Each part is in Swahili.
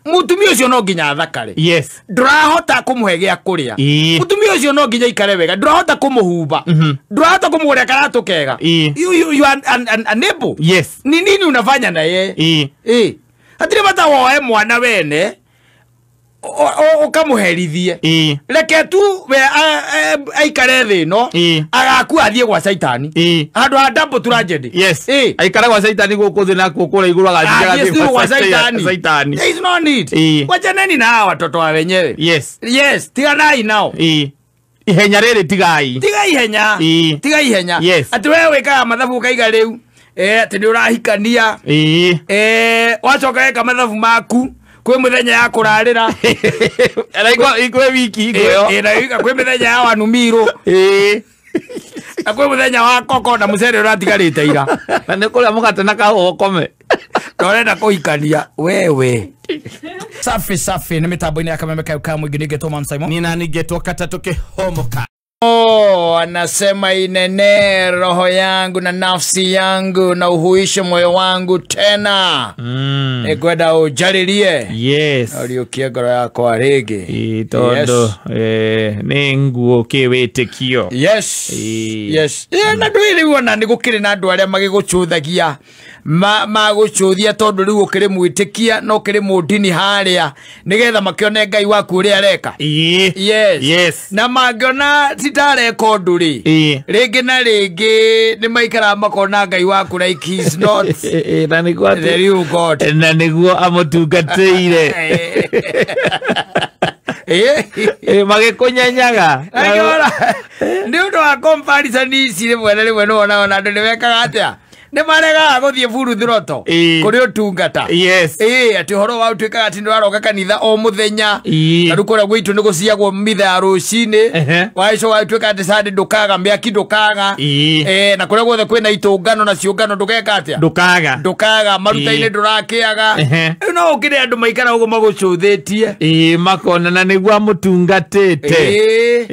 mutumia ucio no nginya thakare Yes. ndurahota kumuhe gya kuria mutumia ucio no nginya ikare wega ndurahota kumuhumba ndurahota kumuguria karatu kega you are unable. Yes. Ni nini unafanya na yeye hatire bata woe mwana wene ukamuherithie reke tu we aikare thi no agaku athie gwa Saitani andu a double tragedy. Yes. Aikara gwa Saitani guku thi na kukura iguru agathie gwa Saitani. There is no need. Wachaneni na watoto wa wenyewe. Yes. Yes, tiganai nao. Ihenya riri tigai. Tigai ihenya. Yes. Ati wewe weka mathabu kaiga riu ati ni urahikania wacoka weka mathabu maku kwe muthenya ya kurarira ikwe wiki igwe na kwe muthenya ya wanumiro na kwe muthenya wa koko na mucere uratigarite ira na ne kuria mugate na kaho kome torenda kuhikania wewe. Safi ni mitambo-ini ya Kamemeka uka mwingi nigetwa Simon ni na nigetwa Katatoke Homoka. Anasema inene roho yangu na nafsi yangu na uhuishe moyo wangu tena. Egweda ujaririe. Yes. Aliukia ngoro yako arege. Tondo ni nguo kiwitikio. Yes. Na ndwiri wona ni gukiri na andu aria magigucuthagia magucuthia tondu riu ukiri mwitikia no kiri mundini haria nigetha makione Ngai waku uria areka. Yes. Na mangiona sitareka undu ri ringi na ringi ni maikara makona Ngai waku like he is not na ni kwa the real God na niguo amutungateire magikunyanyaga ni undu wa comparison ici rimwe no ona andu ni wekaga atia ne marega guthie buru thiroto kuri utungata. Yes. Ati horo wa utwika ati ndwaroka kanitha o muthenya andu kuria gwitu ni guciagwo mitha ya rucini waico wa utwika ati sande ndukaga miaki ndukaga na kuria guothe kwina itungano na ciungano ndugeka atia ndukaga maruta-ini ndurakiaga no ukire andu maikara ugo magucuthitie makona na niguo amutungatite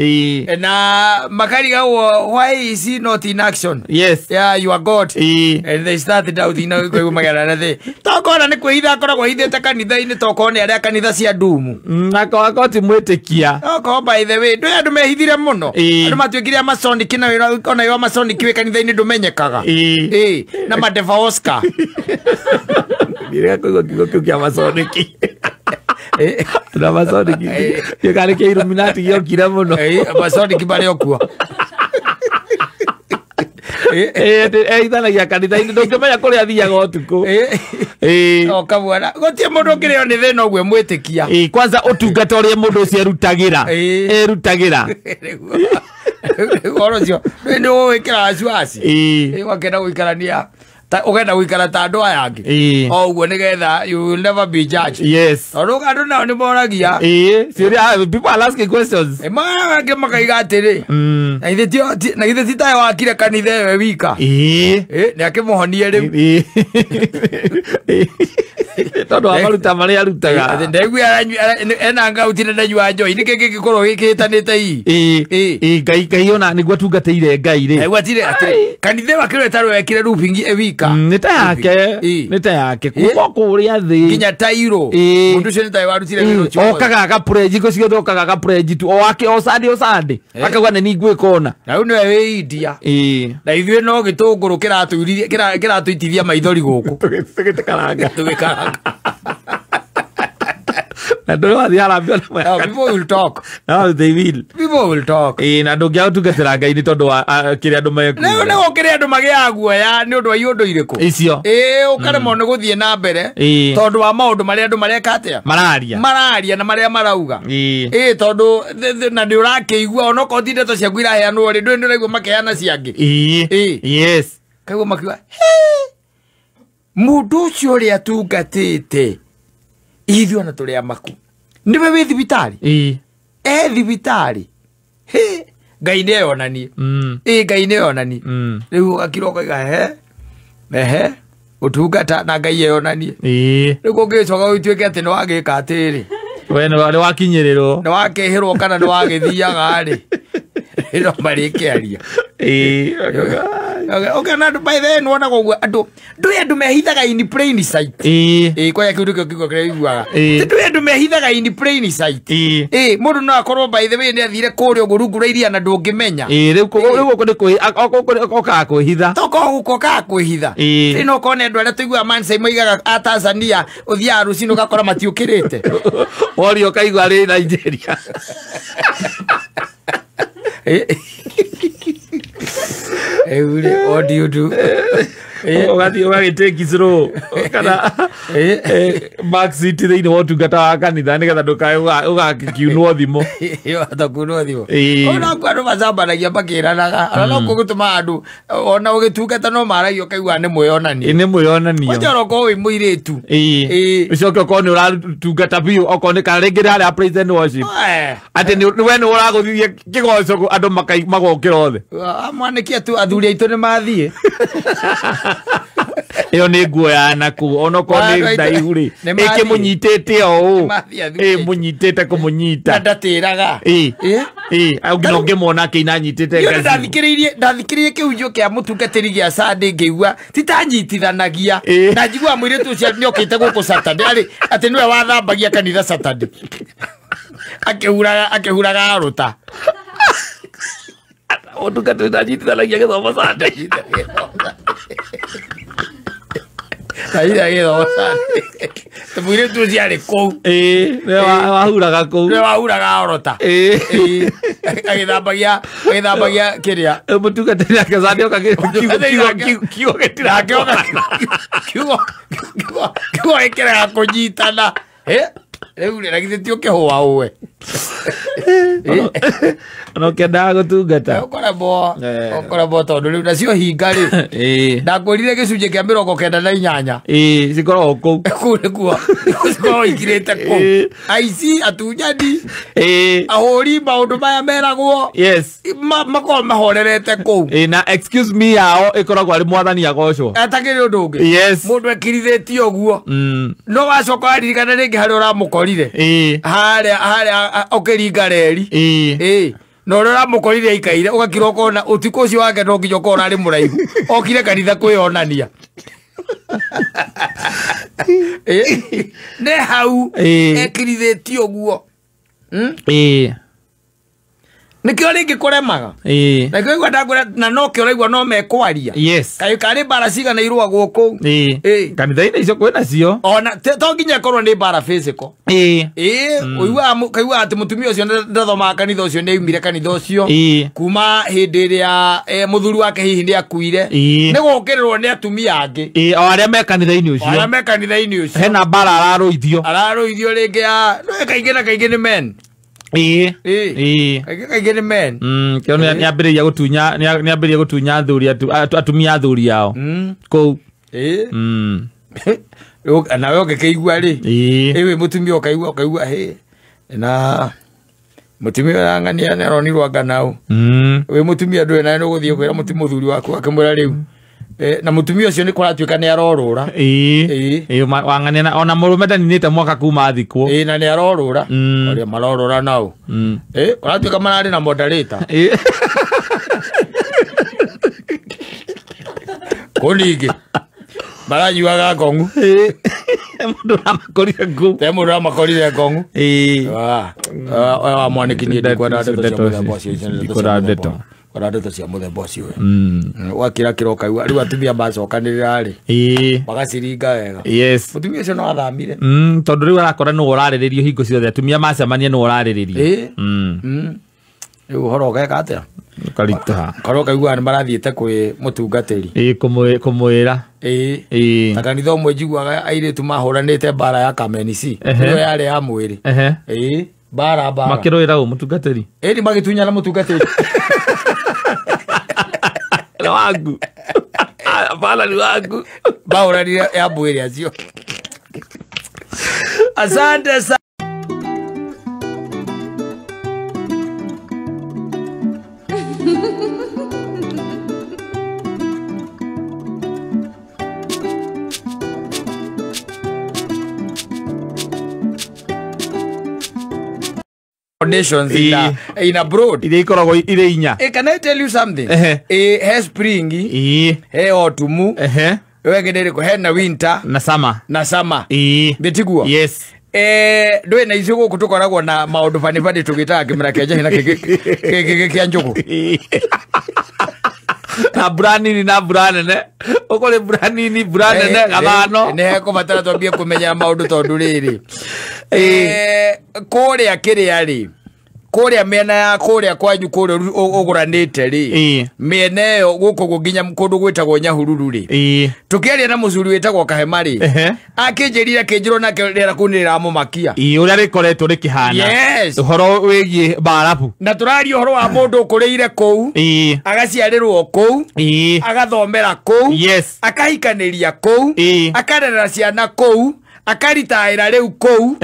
na makariga why is he not in action? Yes. Yeah, you are God. And they started out in a way magana na the tokona ni kwitha akoragwo hithite kanitha-ini tokone aria kanitha cia ndumu akoti mwitikia oko by the way ndu andu mehithire muno andu matwikire Masonic na wira ona yo Masonic we kanitha-ini ndumenyekaga na madeva Oscar ndireka kuigo kigo kia Masonic na Masonic ye kare ke Illuminati yo kira muno Masonic bari okua ithanagia kanitha-ini ndungimenya kuria thiaga utuku okabwana gutie mundu ngirio ni thina ogwe mwitikia kwanza utungata uria mundu ucio erutagira oro cio ni wikira wasiwasi wakenda guikarania ugenda guikara ta andu aya angi oguo nigetha you will never be judged. Yes. Andu nao ni moragia people are asking questions maange makaiga atiri na ithe titae wakire kanitha ewe wika ni akimuhonie riu tondu amaruta maria arutaga ndegui ena ngautire ndanyua njoi niki gikorwo gikitanite ngai ona niguo atungateire Ngai ri gwatire atiri kanitha wakire tarwe wekire rupingi ewika nita yake kuko kuria thi nginya tairo mundu cio nitae warutire wiro cio okaga ga preji ko cio okaga ga preji tu wake osande akagwa ni ngwikona na uno we India na ithwe no gitunguru kiratuitithia maithori guku tugikaranga na ndo wathi arambia na people will talk people will talk na ndo gya utungatira Ngai ni tondu kiria andu meku ne gukire andu magia guoya ni undu wa iundu iriku icio ukare mo ne guthie na mbere tondu wa maundu maria andu mareka atia mararia na maria marauga tondu na ndi urakeigua ona ko ti ndeto cia gwira heanwo ri ndu ndiraigua makeana ciangi yes kaigua makiwa mundu ucio uri atungatite ithio na tuli amaku niwe wi thibitari thibitari Ngai ne onani Ngai ne onani riu akiroko iga utungata na Ngai yonani riu ngicoka gutwike ati no agika atiri we no wari wakinyirirwo no wakehirwo kana no wagithiaga ri ino marike aria Okay, na by the way nuona go andu mehithaga in plain sight. Kwa ya kiundu kiko kiraiguaga. Andu mehithaga in plain sight. Mundu no akorwo by the way ni athire kuri ogurungu iria na ndungimenya. Riu oka kwihitha. Toko ukoka kwihitha. Tino kone andu aria tuigua Mansai moigaga a Tanzania uthia rucino gakora matiukirite. Orio kaigua ri Nigeria. Ule what do you do? Take slow kana back seat thiini wa tungata wa kanitha nigetha ndukae ugakiunwo thimo yo atakunwo thimo ona kwano mazambanagia makiranaga ara no gutuma andu ona ugitungata no maragio kaigua ni mwionani ni mwionani wajoro ko wi muiretu ucoke ko ni uratungata biu oko ni karengira ari praise and worship ati ni we ni uraguthithia kigoco andu magokira othe amwaniki tu athuri aitu ni mathie iyo ni nguo ya naku ono ko ni ndaihuri ikimunyitite o munyitite kumunyita ndatiraga augino ngimona kinanyitite ngazi ndathikiririe kiunjo kia mutungatiri gia Sunday ngeigua titanyitithanagia na njigua mwire tu cia nyokite guku Saturday ati niwe wathambagia kanitha Saturday akihuraga aruta mutungatiri ndanyitithanagia githomo Sunday Kaida githo Sunday mwire tu cia ri ku wahuraga ku wahuraga orota agithambagia kiria mutungatiri akazani kigo getira kigo ekera kunyitana riu ni ragithitio kihua uwe no kenda gutungata okora bo tondu riu nacio hinga ri ndakwirire gicunje kia 98 cikoro ku kuo cikoro ikirite ku aici atunyani ahuri maundu maya meragwo yes makoro mahorerete ku na excuse me yao ikoragwo ari mwathani agocwo atakiri undu ungi yes mundu ekirithetio guo no wacoka aririkana ringi hari uramukorire haria okiringa reri no uramukorire ikaire ugakira ukona utuko ucio wake no nginya ukona ari muraihu okire kanitha kwionania ne hau ekirithetio guo nikio ringi kuremaga na kigwa ndagura na no kio raigwa no mekwaria yes kayo kari bara cigana irwa guku kanitha-ini icio kwina cio ona to nginya korwo ni bara physical uigua kaigua ati mutumia ucio ndathomaga kanitha ucio ni aumire kanitha ucio kuma hindi iria muthuri wake hihi ni akuire ni gukirirwo ni atumia angi o aria me kanitha-ini ucio hena bara araruithio ringi ya no kaingĩ ni men kaingĩ ni men kio ni ambiriria gutunya athuri atumia athuri yao kou nawe ũngĩkĩigua rĩ ĩwe mũtumia ũkaigua na mũtumia arang'ania nĩaronirwo nganau wĩ mũtumia ndũĩ nawe nĩũgũthiĩ kwĩra mũthuri waku akĩmwĩra rĩu na mũtumia ũcio nĩ kũratuĩka nĩarorũra wang'ania ona mũrũme ndaninĩte mwaka kuma thikwo na nĩarorũra ũrĩa marorũra nau kũratuĩka mararĩ na moderator kũningĩ maranyuaga ngong'u mundu ramakorire ngong'u wamwaniki niĩ ndikwenda ndeto cia mũthemba ũcio wakira kĩroka rĩu atumia macokanĩrĩra rĩ magaciringa wega mũtumia ũcio no athamire tondũ rĩu arakora nĩwe ũrarĩrĩrio hingo ciothe atumia macemania nĩwe ũrarĩrĩrio rĩu ũhoro ũgeka atĩa korwo kaigua nĩ marathiĩte kwĩ mũtungatĩri kũmwĩra na kanitha ũmwe njiguaga airĩtu mahũranĩte mbara ya Kamenici ĩyo yarĩ ya mwĩrĩ mbara makĩrũĩra ũ mũtungatĩri ĩni magĩtunyana mũtungatĩri na wangu bala ni wangu bahũranire ya mwĩrĩ acio asante. foundations in abroad. Can I tell you something? He spring, he autumn, he na winter, na summer. Betiguo. Yes. Dwe na izugo kutukoragwo na maundu fani fani tugitaga kimera kia jahina kia njugu. Na branini na branene okole branini branene gabano ne ko batara twambie kumenya maundu tondu riri kuria kiria ri kuria mena ya kuria kwanyu kuria uguranite ri mena yo guko guginya kundu gwitagwo Nyahururu ri tukiaria na mucuri witagwo Kahema ri akinjirire kinjiro na kirera kunira mumakia uria rikoretwo rikihana uhoro wigie barabu na turari uhoro wa mundu kuriire kou agaciarirwo kou agathomera kou akahikaniria kou akarera ciana kou akaritaira riu kou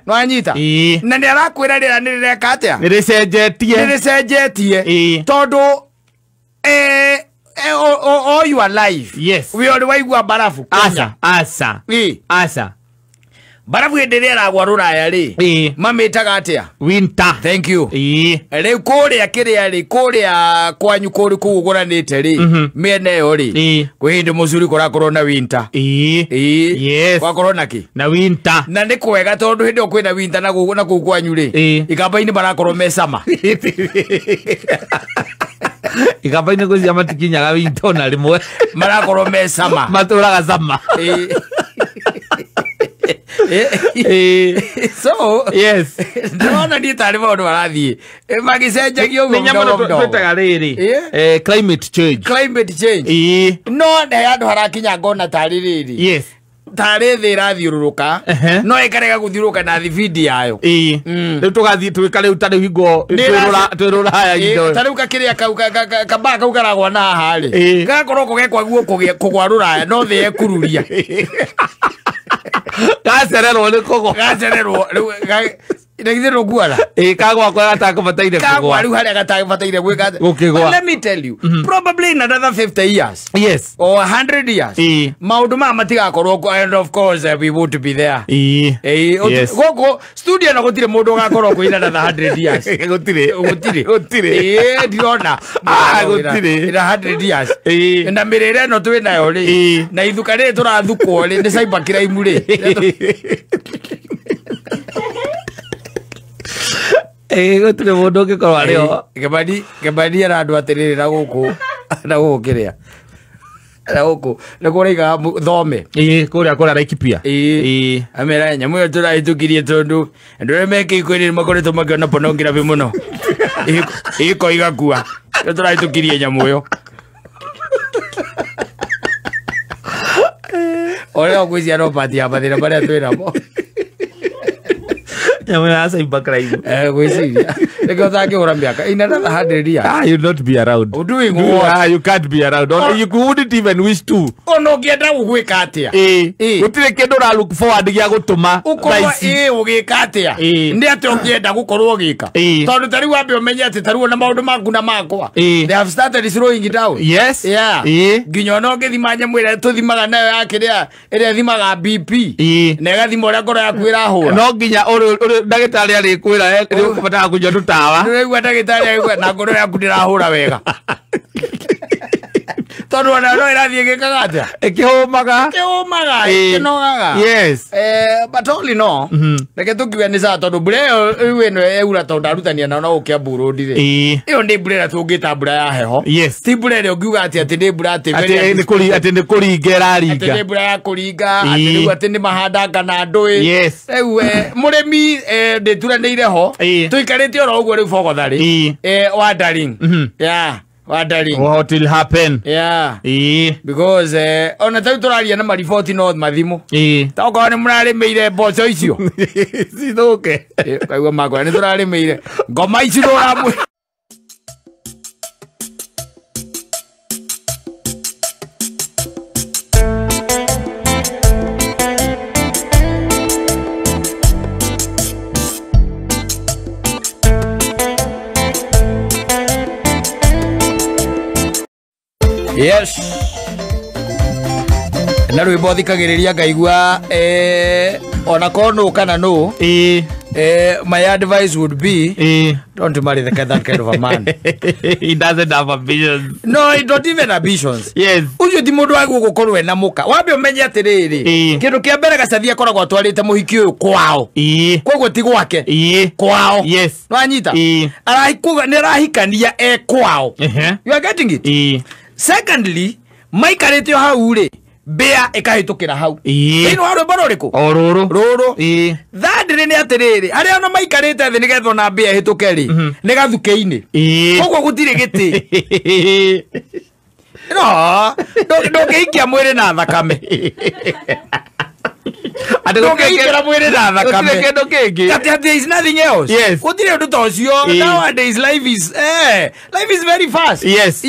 no anyita na ni arakwira rira ni rireka atia ni ricenjetie tondu all your life we all waigua barafu asa barafu endelea ragwa ruraya ri mamitaga atia winter. Thank you. Riu kuria kiria ri kuria kwanyu kuri kuguranite ri miene yo ri kwindi mucuri kurakorwo na winter. Yes. Kwakorwo naki na winter na ni kwega tondu hindi kwina winter na ku kwanyu ri ikamba-ini barakorwo mesama ikamba-ini kucia matikinyaga winter na rimwe marakorwo mesama maturaga sama. So yes ndona ni tari maundu marathie magicenjagia uguo twetaga riri climate change no nde andu harakinya ngona tari riri tari thi irathiururuka no ikarega guthiuruka na thibidi yayo riu tugathie twikare utari hingo twirura haya indo tari ukakiria kaba kau karagwa na hari gakorwo kugekwa guo kugwarura no thi ekururia gacererwo ni kogo Ndagithero guara kagwa kwa gatakubataire kugwa kagwa riu haria gatakubataire gwika. Let me tell you, probably in another 50 years or 100 years maundu ma matigakorwo, and of course we would be there. Goko studio na gutire mundu gakorwo ku in another 100 years gutire ndiona gutire in 100 years na mirire no twi nayo ri na ithuka ri turathukwo ri ni cyber crime ri gutire mundu ngikorwo ario Kebadi ara andu atiriri na guku kiria na guku na kuriga thome kuria Laikipia amera nyamu yo turahitukirie tondu ndure meke ikwiri makoretwo makiona ponongira bi muno iko igakua turahitukirie nyamu yo ora gwizia no pati abathira baria twiramo Nyamuna cyber crime. Gwiciria. Ego thake ora miaka. In another 100 years. You'll not be around. Doing what? You can't be around. You wouldn't even wish to. Ono ngienda gugwika atia. Gutire kindu ra look forward gia gutuma. Ukorwa ugika atia. Ndi ati ungienda gukorwo gika. Tondu tari wambe umenye ati tari na maundu maku na makwa. They have started slowing it down. Yes. Yeah. Nginya no ngithima nyamwira tuthimaga nayo yakiria iria thimaga BP. Na gathima uria ngoro yaku irahura. No nginya ndagitari ari kwira ukubata kunja tutawa riu ndagitari ari na ngoro yaku ndirahura wega tondu ona no irathie gikagatia ikihumaga kinogaga but only no reke tukiwe ni saa tondu mbura iyo ino eura tondu arutania na no ukiambu road ri iyo ndi mbura tungita mbura ya heho ti mbura rio ngiuga ati ndi mbura ati ni kuringa ringa ati ndi mbura ya kuringa ati riu ati ni mahanda kana ndui riu murimi ndituranire ho tuikarite oro uguo riu bogothari wandering what will happen because ona tau turaria na mariboti no mathimu toko ni murarimeire mboco icio cithuke kaigua makwa ni turarimeire ngoma icio ramwe na rwimbo thikagiriria ngaigua ona kono kana no my advice would be don't marry that kind of a man. He doesn't have ambitions. No, he don't even ambitions. Yes. Ucio ti mundu wagu gukorwe na muka. Wambe umenye atiriri. Kindu kia mbere gacathia koragwo atwarite muhiki uyu kwao. Koguo ti gwake. Kwao. Yes. No anyita. Arahikuga nirahikania kwao. You are getting it? Secondly, maikarite hau ri. Bea ikahitukira hau. Ino haro baroriko. Roro. Thirdly ni atiriri. Ari ona maikarite thi nigetho na bea hitukeri. Ni gathuke-ini. Koguo gutire giti. No, ndokiikia mwiri na thakame. Ndokiikira mwiri na thakame. There is nothing else. Yes. Gutire undu ta ucio. Nowadays life is very fast. Yes.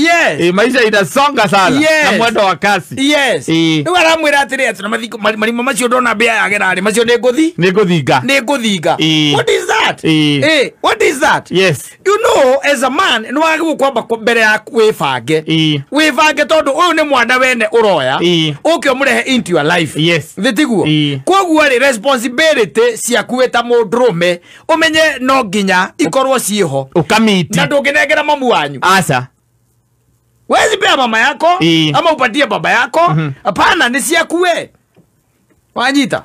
Maisha inasonga sana. Na mwendo wa kasi. Yes. Ndio aramwira atiri ati na mathiko marimo macio ndona bea yagera ari macio ni nguthinga. What is that? What is that? Yes. You know, as a man, no wagi kwamba mbere ya wifange tondu uyu ni mwana wene uroya ukio murehe into your life. Yes. Thitiguo. Koguo ri responsibility ciaku eta mundurume umenye no nginya ikorwo ciho ukamiti na ndunginengera mamu wanyu. Asa wezi pea mama yako ama upatie baba yako. Hapana, ni ciaku we. Wanyita.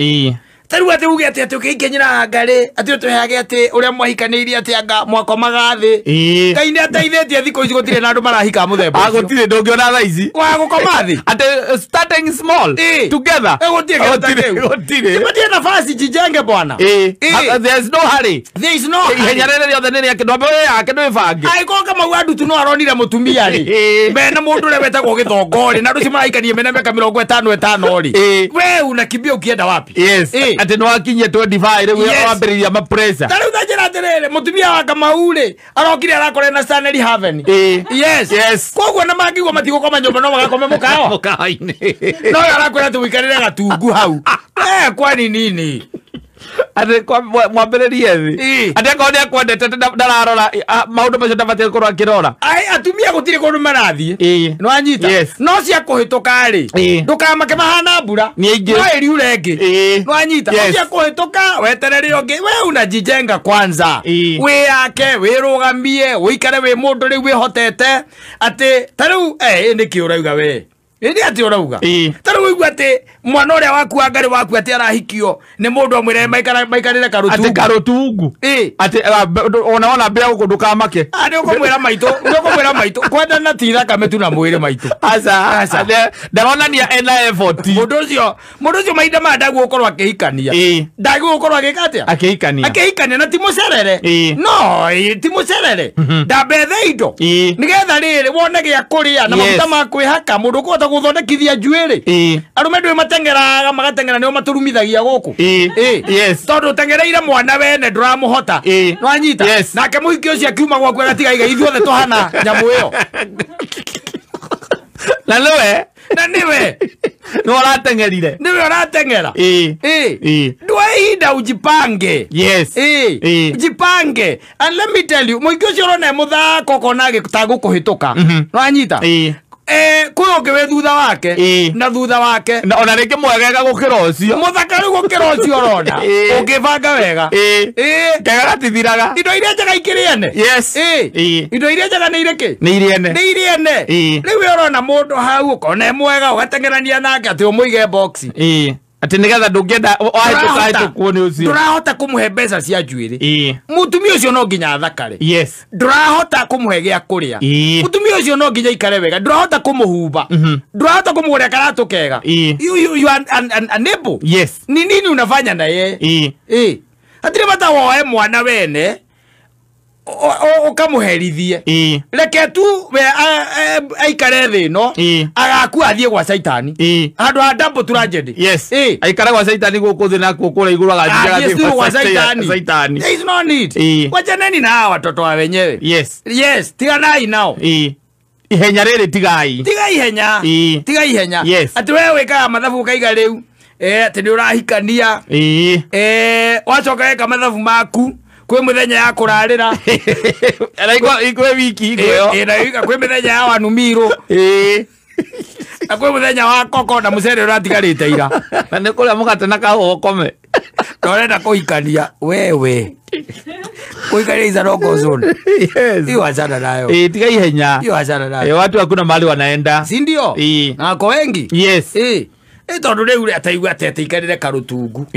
Taru ati uge ati ukikenyira ngari ati utuheage ati uria mwahikanirie ati anga mwako magathi kainde ateithitie thiko ici gutire na andu marahika muthemba gutire ndungiona thaici wa gukomathi ati starting small together gutire gutire nafasi jijenge bwana. There is no hurry. Ihenyarere riothe nini akindombe yake ndwibange aiko kama wandu tu no aronire mutumia ri bena mundu ure wetagwo githongori na ndu marahikanie mena miaka 55 ri we unakimbia ukienda wapi? Ati no akinye 25 riu wambiriria ma pressure tari utajira atiriri mutumia wa Kamaure arokire arakore na Stanley Haven. Yes. Koguo na magigwo matigo koma nyomba no magakome mukawa-ini no arakore ati wikarire gatungu hau kwani nini ati kwa mwambiririe thi ati akone akwendete ndararora maundu macio ndabatie korwo akirora atumia gutire kundu marathie no anyita no cia kuhituka ri ndukamake mahana mbura no eri urengi no anyita no cia kuhituka weterere ongi we unajijenga kwanza we yake wirugamie uikare we mundu ri wihotete ati tariu ni ki urauga we Ndi ati urauga taru igwa ati mwana uria waku angari waku ati arahikio ni mundu amwire maikarire karutu ati karutungu ati ona mbia guku ndukamake ari ukomwira maito kwenda na tira kametu na mwire maito asa ndaronania ena effort mundu ucio maida mandagu ukorwa akihikania ndagu ukorwa agikatia akihikania na timucerere no timucerere ndambethe indo nigetha riri wone gia kuria na maguta ma kwihaka mundu ko guthondekithia njuiri arume ndwe matengeraga magatengera nio maturumithagia guku tondu tengereire mwana wene nduramuhota no anyita nake muhiki ucio akiuma gwaku agatiga iga ithuothe tuhana nyamu iyo na niwe no aratengerire uratengera ndwe ihinda ujipange jipange and let me tell you muhiki ucio urone muthako kona gitagukuhituka no anyita kuyo ngewe thutha wake na thutha wake ona ringi mwegega gukira ucio muthakaru gukira ucio urona ungibanga wega ngega gatithiraga indo iria njega ikiriene indo iria njega ni iriki ni iriene riu urona mundu hau ukona mwega ugatengerania nake ati umuige box ati nigetha ndungienda ahituka ni ucio ndurahota kumuhe mbeca cia njuiri mutumia ucio no nginya athakare ndurahota kumuhe gia kuria mutumia ucio no nginya ikare wega ndurahota kumuhumba ndurahota kumuguria karatu kega you are unable ni nini unafanya na ye atire bata woe mwana wene ukamuherithie reke tu we aikare thi no agaku athie gwa Saitani andu a double tragedy aikare gwa Saitani guku thi na kukura iguru agathie gwa Saitani there is no need wachaneni na watoto wa wenyewe tiganai nao ihenya riri tiga ihenya ati we wikaga mathabu ukaiga riu ati ni urahikania wacoka weka mathabu maku kwe muthenya ya kurarira ikwe wiki igweyo kwe muthenya ya wanumiro na kwe muthenya wa koko na mucere uratigarite ira na ni kuria mugate na kahukome Torenda kuikania wewe. Kuikania is a no-go zone. Yes. Hiyo achana nayo. Tika ihenya. Hiyo achana nayo. Watu hakuna mahali wanaenda. Si ndio? Na kwa wengi. Yes. Tondu riu ataigua atete ikarire karutungu.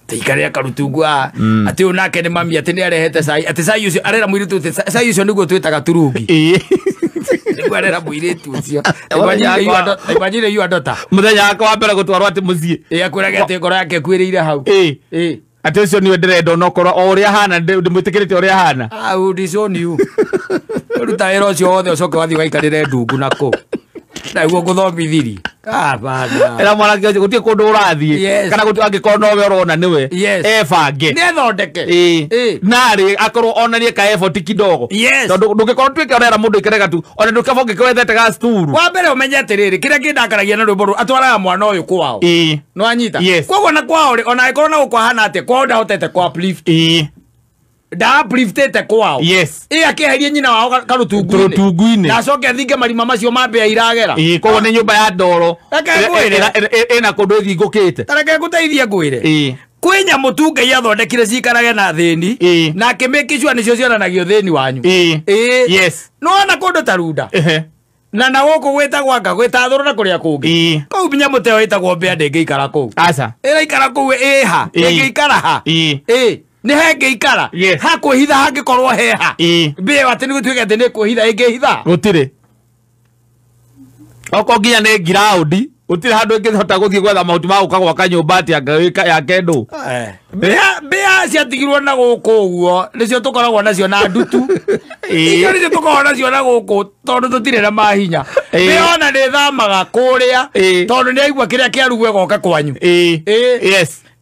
Teikarira karutungu ati unake ni mami ati ni arehete sai ati sai ucio arera mwiritu sai ucio niguo twitaga turungi. Niguo arera mwiritu ucio. Imagine you adota. Muthenya wake wa mbere gutwarwo ati mucie. Akwiraga ati ngoro yake kwirire hau. Ati ucio niwe ndirenda onokoro o uria hana ndimwitikirite uria hana. Udison you. Ruta ero cio othe ucoke wathi waikarire ndungu nako. Na guo guthomithirie. Bana. Era mwana kio gutie kundu urathie kana gutie angikorwo nowe urona niwe ebange. Ne thondeke. Nari akorwo onanie ka effort kidogo. Tondu ndugikorwo twike orera mundu ikerega tu. Ona ndukabonge kwethete ga sturu. Wa mbere umenye atiriri kiria kindakaragia na rwimbo atwaraga mwana uyu kwao. No anyita. Koguo na kwao ona ikorwo na gukwahana ati kwao ndahotete kwa uplift. Da upliftete kwao. Akiherie nyina wao karutungu-ini. Na coke thinge marima macio mambe iragera. Koguo ni nyumba ya ndoro. Ena kundu thingukite. Tareke guteithia ngwire. Kwinya mutunga ya thondekire cikarage na thini na akimake sure nicio cionanagio thini wanyu. No ona kundu tarunda. Na na goko gwetagwo anga gwetathuru na kuria kungi. Kou binya muteo itagwo mbea ndingiikara kou. Aca. Ikara kou ha. Ingiikara ha. Ni henge ikara ha kuhitha hangikorwo heha be ati ni gutwika ati ni kuhitha ingihitha gutire oko nginya ni ground utire handu ingihota guthie gwetha mahuti ma gukagwa kanyumba ati angawika ya kendo be ciatigirwo na guku uguo nicio tukoragwo nacio na ndutu iyo nicio tukoragwo nacio na guku tondu tutire na mahinya be ona ni thamaga kuria tondu ni aigua kiria kiarugwe goka kwanyu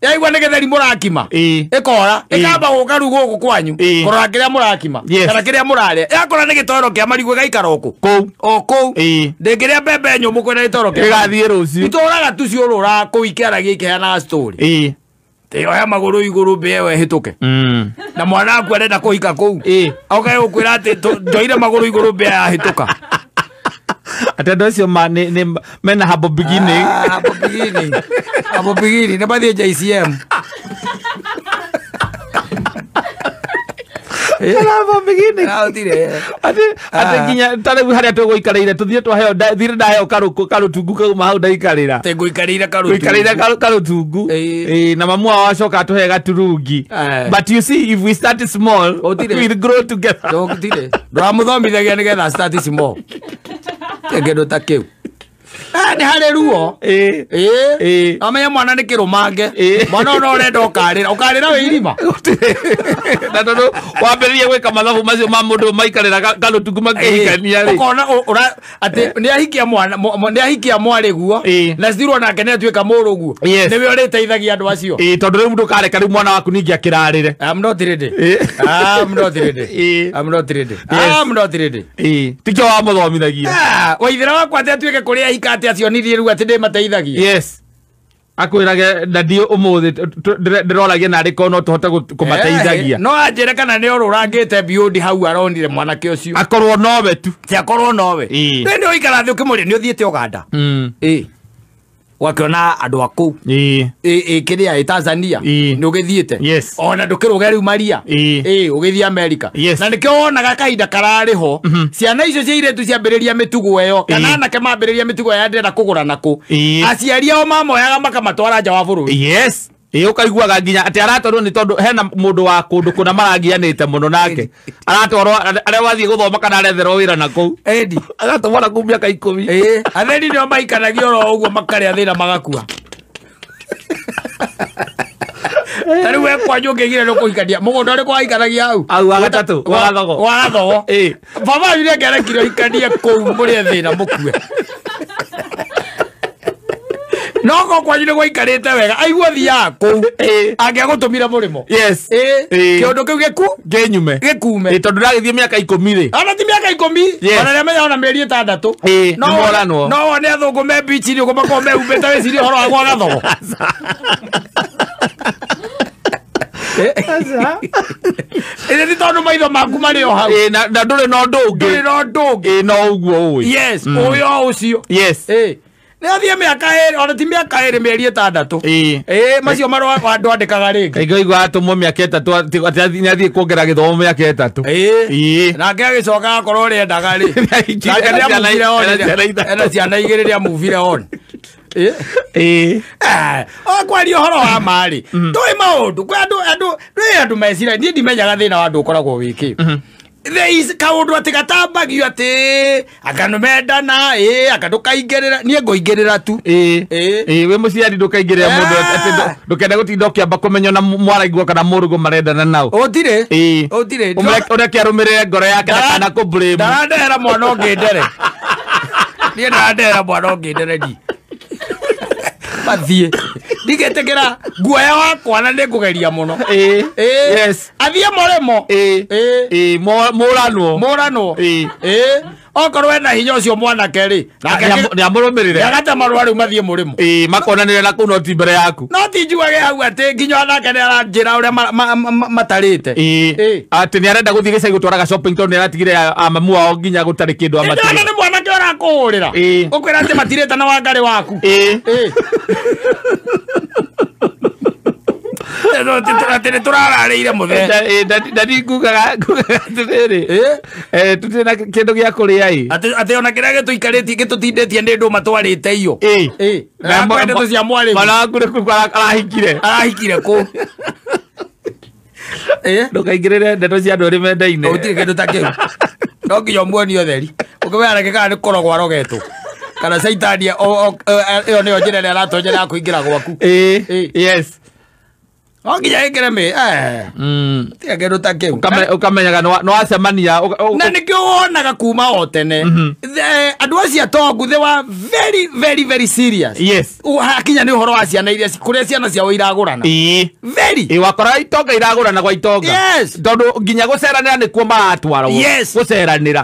yaigua ni githeri murakima ikora ikamba guka rugo guku kwanyu korora kiria murakima kana kiria murare yakora ni gitoro kia marigwe gaikara oku kou ndingiria mbembe nyumu kwena gitoro kia gathie rucio itoraga tucio rura kuikera gikehana story te oya maguru iguru bewe hituke na mwana aku arenda kuhika kou okay ukwira ati njoire maguru iguru be hituka atendo acio mena habo beginning habo beginning nabathie JCM habo beginning ati nginya tare haria tuguikarire tuthie twaheo thire ndaheo karutungu kauma hau ndaikarira te guikarire karutungu na mamu wao acoka atuhe gaturungi but you see if we start small we'll grow together ndamuthomithagia nigetha start small kendo ta kiu ni hare ruo amenya mwana ni kirumange mwana no urenda ukarira we irima na tondu wambiririe gwika mathabu macio ma mundu maikarira karutungu makihikania ri ukona ati ni ahikia mwari guo na thirwo nake ni atuika muru guo niwe uriteithagia andu acio tondu riu ndukareka riu mwana waku ningi akirarire I'm not ready tikio wa muthomithagia waithira wakwa ati atuike kuria hikate acio nithie riu ati ndi mateithagia akwirage ndadi umuthi ndiroragia na riko no tuhote kumateithagia no anjire kana ni ururangite biudi hau aronire mwanake ucio akorwo nowe tu ti akorwo nowe ndi oikara thi ukimuri ni uthiete Uganda wakiona andu aku kiria Tanzania ni ugithiete ona ndukiruga riu Maria ugithie America na nikio wonaga kahinda karariho ciana icio cia iretu ciambiriria mitugo eyo kana anake mambiriria mitugo ya ndira kugura naku aciari ao mamoyaga makamatwara nja wa bururi ukaiguaga nginya ati aratorwo ni tondu hena mundu wa kundu kuna marangianite muno nake aratorwo aria wathie guthoma kana aretherwo wira naku agatomora ku miaka 10 atheni nio maikanagio ro uguo makaria thina magakua tari we kwanyu ngigire no kuhikania mugondo ri kwa ikanagia au agatatu wagatho baba yule ngerekire ikania kou muri thina mukue noko kwanyu ni gwaikarite wega aigua thia kou angiagutumira murimo kiondu kiu gikume tondu ndagithie miaka 10 ri ona ti miaka 10 ona remenya ona mieri 6 no wone athungu me beach ni ugumakwo me umbite wicirie horo wa gwagatho ni tondu maitho maku mari o hau na nduri no ndungi no uguo no uguo uyo ucio ne athie miaka ona ti miaka mĩeri 6 macio marwa andu andikaga ringi igwa atumwo miaka 3 ati athie kuongera githomo miaka 3 nake agicoka akorwo riendaga ri nake ndiamuvire on ena ciana igĩrĩ ndiamuvire on kwaria ũhoro wa marĩ ndũĩ maũndũ kwe andũ mecira niĩ ndimenyaga thĩna wa andũ ũkoragwo wĩkĩ kaũndũ atĩ gatambagio atĩ akanũ mendana akanũ kaingĩrĩra niĩ ngũingĩrĩra tu wĩ mũciari ndũkaingĩrĩra mũndũ atĩ ndũkenda gũtinda ũkĩamba kũmenya na mwaraigua kana mũrũgũ marendana nao ũtirĩ ũreke arũmĩrĩre ngoro yake kana kũblame ndarandehera mwana ũngĩ ndere niĩ ndarandehera mwana ũngĩ ndere ni mathiĩ ndigetekera guoya wakwa na nĩngũgeria mũno athiĩ mũrĩmo mũranwo okorwo ena hinya ũcio mwanake rĩ nĩamũrũmĩrĩre agate marũa rĩu mathiĩ mũrĩmo makonanĩrĩra na kũu no ti mbere yaku no ti njugage hau atĩ nginya onake nĩaranjĩra ũrĩa matarĩte atĩ nĩarenda gũthiĩ gĩcagi gũtwaraga shopping tondũ nĩaratigire mamu wao nginya gũtarĩ kĩndũ amatigire nĩ mwanake ũrakũhũrĩra ũkwĩra atĩ matirĩte na Wangari waku atĩ tũrararĩire mũthenya ndandingugaga atĩrĩrĩ tũtirĩ na kĩndũ gĩa kũrĩa atĩ ona kĩrĩa gĩtũtindĩtie nĩ ndũ matwarĩte iyo ndeto cia mwarĩ mwana waku arahikire kũ ndũkaingĩrĩre ndeto cia andũ arĩ mendaine gũtirĩ kĩndũ ta kĩu no nginya ũmuonie ũtheri ũkĩmenya kana nĩ kũrogwo arogetwo kana caitani ĩyo nĩyo njĩra ĩrĩa aratonyera ya kũingĩra gwaku yes nginya ĩngĩre tiga kĩndũ ta kĩu ũkamenyaga nĩ wacemania na nĩkĩo wonaga kuma o tene andũ acio atongu they were very very very serious hakinya nĩ ũhoro wa ciana iria kũrĩa ciana ciao iragũrana wakora itonga iragũrana gwa itonga tondũ nginya gũceranĩra nĩkuo maratwarwo gũceranĩra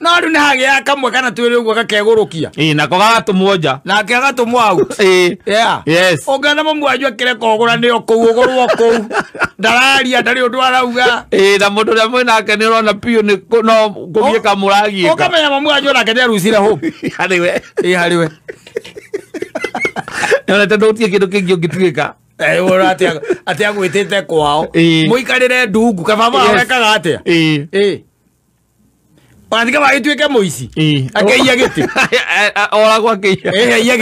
no rĩu nĩ hagĩaga kamwe kana twĩrĩ ũguo gakegũrũkia nako gagatũmwo nja nake agatũmwo out ũngĩona mamu wanyu akĩreka ũgũranĩro kũu ũgũrwo kũu ndararia ndarĩ ũndũ arauga na mũndũ ũrĩa mwĩnake nĩ ũrona piũ no kũgiĩka mũragiĩka ũkamenya mamu wanyu onake nĩarucire home harĩwe harĩwe nĩonete ndũtie kĩndũ kĩngĩ ũngĩtuĩka atĩ agwĩtĩte kwao mũikarĩre ndungu kababa wekaga atĩa wathika wagĩtuĩke mũici akĩiya gĩtĩ oragwo akĩiya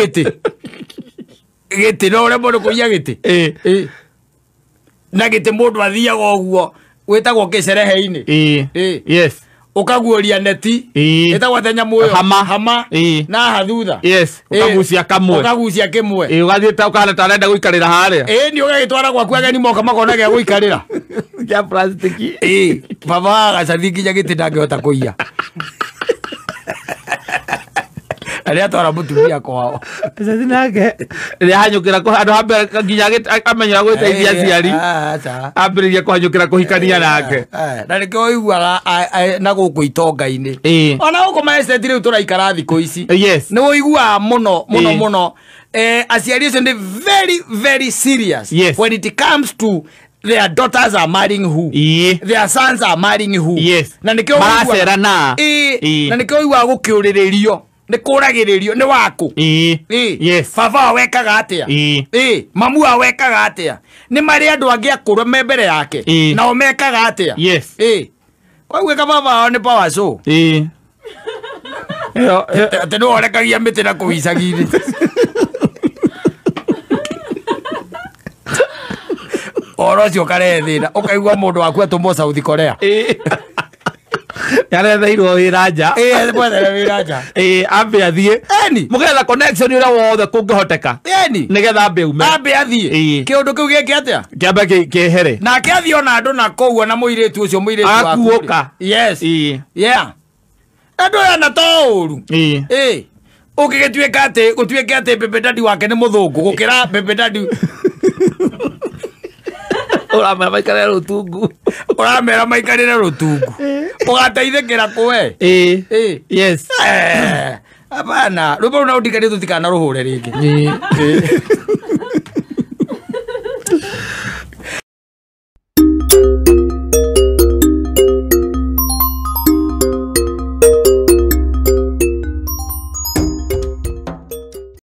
gĩtĩ no ũrĩa mũndũ kũiya gĩtĩ na gĩtĩ mũndũ athiaga ũguo gwĩtagwo kĩcerehe-inĩ ũkaguũria neti ĩtagwo atĩ nyamũ ĩyo hama na haha thutha ũkagucia kĩmwe ũgathiĩ ũkahana ta arenda gũikarĩra harĩa nĩ ũgagĩtwara gwaku ageni moka makona gĩa gũikarĩra kĩa plastiki baba gacathi nginya gĩtĩ ndangĩhota kũiya arĩa twara mũtumia kwao cathi nake rĩrĩa hanyũkĩra handũ hambere nginya amenyera gwĩteithia aciari ambĩrĩria kũhanyũkĩra kũhikania nake na nĩkĩo ũiguaga na gũkũ itonga-inĩ ona gũkũ maestate rĩu tũraikara thikũ ici nĩ ũiguaga mũno aciari acio nĩ very very serious when it comes to their daughters are marrying who their sons are marrying who na nĩkĩo ũiguaga gũkĩũrĩrĩrio nĩ kũragĩrĩrio nĩ waku baba wekaga atĩa mamu wekaga atĩa nĩ marĩ andũ angĩ akũrũ me mbere yake nao mekaga atĩa koguo kababa wao nĩ power show atĩ nĩ worekagia mĩtĩ na kũu icagi-inĩ ũhoro ũcio ũkarehe thĩna ũkaigua mũndũ waku atũmwo South Korea yaretheirwo wĩra nja ambe athiĩ mũgetha connection ũrĩa wothe kũngĩhoteka nĩgetha ambe ume athiĩ kĩũndũ kĩu gĩkĩ atĩa kĩambe kĩehere nake athiĩ ona andũ na kũu ona mũirĩtu ũcio mũirĩtu akuũka andũ aya na to ũru ũngĩgĩtuĩka atĩ gũtuĩke atĩ Pepe Daddy wake nĩ mũthũngũ gũkĩra Pepe Daddy ũramera maikarĩre rũtungu ũgateithĩkĩra kũwe apana rwĩmbo rũ na ũndikarĩe tũtikana rũhũre rĩngĩ